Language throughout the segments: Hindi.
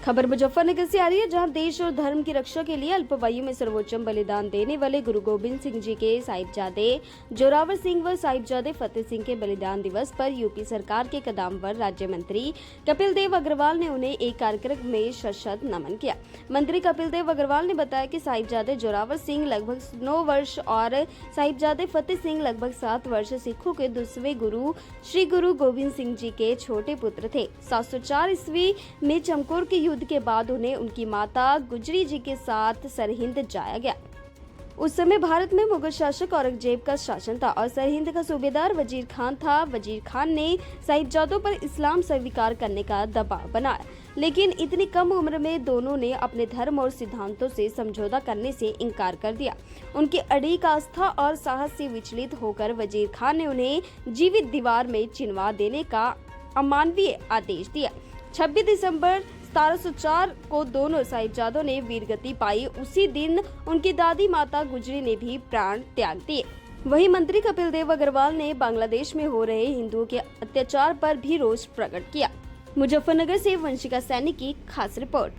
खबर मुजफ्फरनगर से आ रही है, जहां देश और धर्म की रक्षा के लिए अल्पवायु में सर्वोच्च बलिदान देने वाले गुरु गोविंद सिंह जी के साहिबजादे जोरावर सिंह व साहिबजादे फतेह सिंह के बलिदान दिवस पर यूपी सरकार के कदावर राज्य मंत्री कपिल देव अग्रवाल ने उन्हें एक कार्यक्रम में शत नमन किया। मंत्री कपिल देव अग्रवाल ने बताया कि साहिबजादे जोरावर सिंह लगभग 9 वर्ष और साहिबजादे फतेह सिंह लगभग 7 वर्ष सिखों के 10वें गुरु श्री गुरु गोविंद सिंह जी के छोटे पुत्र थे। 704 ईस्वी में चमकौर के युद्ध के बाद उन्हें उनकी माता गुजरी जी के साथ सरहिंद जाया गया। उस समय भारत में मुगल शासक औरंगजेब का शासन था और सरहिंद का सूबेदार वजीर खान था। वजीर खान ने साहिबजादों पर इस्लाम स्वीकार करने का दबाव बनाया, लेकिन इतनी कम उम्र में दोनों ने अपने धर्म और सिद्धांतों से समझौता करने से इनकार कर दिया। उनकी अड़िग आस्था और साहस से विचलित होकर वजीर खान ने उन्हें जीवित दीवार में चिनवा देने का अमानवीय आदेश दिया। 26 दिसंबर 1704 को दोनों साहिबजादों ने वीरगति पाई। उसी दिन उनकी दादी माता गुजरी ने भी प्राण त्याग दिए। वहीं मंत्री कपिल देव अग्रवाल ने बांग्लादेश में हो रहे हिंदुओं के अत्याचार पर भी रोष प्रकट किया। मुजफ्फरनगर से वंशिका सैनी की खास रिपोर्ट।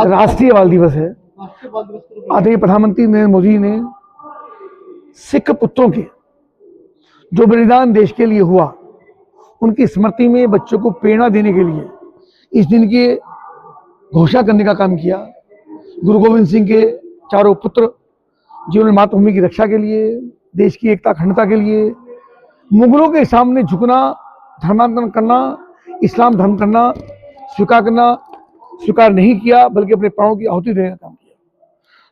राष्ट्रीय बाल दिवस है। आदरणीय प्रधानमंत्री नरेंद्र मोदी ने सिख पुत्रों के जो बलिदान देश के लिए हुआ, उनकी स्मृति में बच्चों को प्रेरणा देने के लिए इस दिन की घोषणा करने का काम किया। गुरु गोविंद सिंह के चारों पुत्र जिन्होंने मातृभूमि की रक्षा के लिए, देश की एकता अखंडता के लिए, मुगलों के सामने झुकना, धर्मांतरण करना, इस्लाम धर्म करना स्वीकार नहीं किया, बल्कि अपने प्राणों की आहुति देने का काम किया।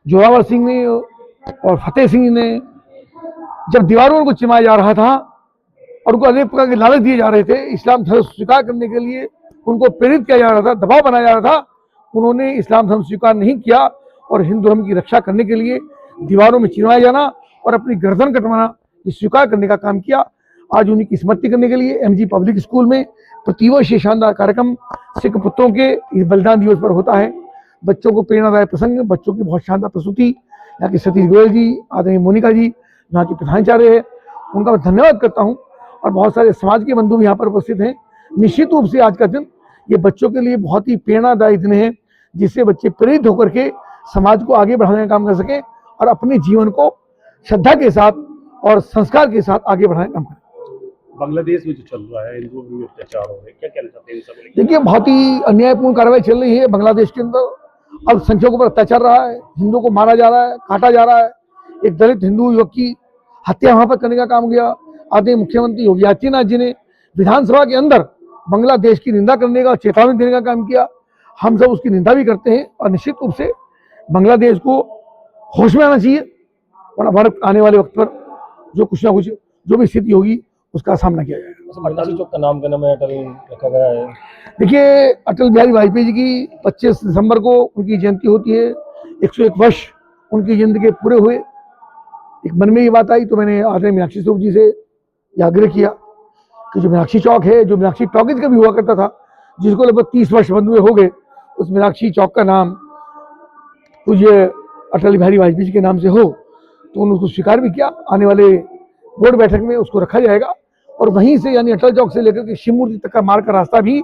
जोरावर सिंह ने और फतेह सिंह ने जब दीवारों को चिमाया जा रहा था और उनको अनेक प्रकार के लालच दिए जा रहे थे, इस्लाम धर्म स्वीकार करने के लिए उनको प्रेरित किया जा रहा था, दबाव बनाया जा रहा था, उन्होंने इस्लाम धर्म स्वीकार नहीं किया और हिंदू धर्म की रक्षा करने के लिए दीवारों में चिनवाया जाना और अपनी गर्दन कटवाना स्वीकार करने का काम किया। आज उन्हीं की स्मृति करने के लिए एमजी पब्लिक स्कूल में प्रतिवर्ष ये शानदार कार्यक्रम सिख पुत्रों के इस बलिदान दिवस पर होता है। बच्चों को प्रेरणादायक प्रसंग, बच्चों की बहुत शानदार प्रस्तुति, यहाँ की सतीश गोयल जी, आदरणीय मोनिका जी यहाँ की प्रधानाचार्य है, उनका मैं धन्यवाद करता हूँ। और बहुत सारे समाज के बंधु भी यहाँ पर उपस्थित हैं। निश्चित रूप से आज का दिन ये बच्चों के लिए बहुत ही प्रेरणादायी दिन है, जिससे बच्चे प्रेरित होकर के समाज को आगे बढ़ाने का काम कर सकें और अपने जीवन को श्रद्धा के साथ और संस्कार के साथ आगे बढ़ाने का काम करें। बांग्लादेश में जो चल रहा है, हिंदुओं पर अत्याचार हो रहे हैं, क्या कहना चाहते हैं? सब देखिए, बहुत ही अन्यायपूर्ण कार्रवाई चल रही है बांग्लादेश के अंदर। अल्पसंख्यकों पर अत्याचार रहा है, हिंदुओं को मारा जा रहा है, काटा जा रहा है। एक दलित हिंदू युवक की हत्या वहां पर करने का काम किया। आदरणीय मुख्यमंत्री योगी आदित्यनाथ जी ने विधानसभा के अंदर बांग्लादेश की निंदा करने का और चेतावनी देने का काम किया। हम सब उसकी निंदा भी करते हैं और निश्चित रूप से बांग्लादेश को होश में आना चाहिए और भारत आने वाले वक्त पर जो कुछ ना कुछ जो भी स्थिति होगी उसका सामना किया जाएगा। मीनाक्षी चौक का नामकरण में अटल रखा गया है। देखिए, अटल बिहारी वाजपेयी जी की 25 दिसंबर को उनकी जयंती होती है। 101 वर्ष उनकी जिंदगी के पूरे हुए। एक मन में ये बात आई तो मैंने आदरणीय मीनाक्षी स्वरूप जी से आग्रह किया कि जो मीनाक्षी चौक है, जो मीनाक्षी टॉकीज का भी हुआ करता था, जिसको लगभग 30 वर्ष बंद हुए हो गए, उस मीनाक्षी चौक का नाम पूज्य अटल बिहारी वाजपेयी जी के नाम से हो, तो उन्होंने उसको स्वीकार भी किया। आने वाले बोर्ड बैठक में उसको रखा जाएगा और वहीं से यानी अटल चौक से लेकर के शिव मूर्ति तक का मार्ग का रास्ता भी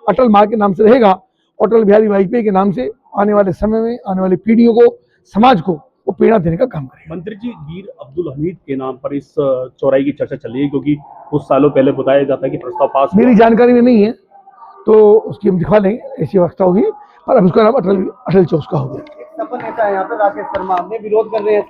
अटल मार्ग के नाम से रहेगा। अटल बिहारी वाजपेयी के नाम से आने वाले समय में आने वाली पीढ़ियों को, समाज को वो प्रेरणा देने का काम करें। मंत्री जी, वीर अब्दुल हमीद के नाम पर इस चौराहे की चर्चा चल रही है, क्योंकि कुछ सालों पहले बताया जाता है कि प्रस्ताव पास मेरी जानकारी में नहीं है, तो उसकी हम दिखा लेंगे, ऐसी व्यवस्था होगी। पर अब उसका नाम अटल चौक का हो गया। सपा नेता है यहाँ पे राकेश शर्मा, विरोध कर रहे हैं।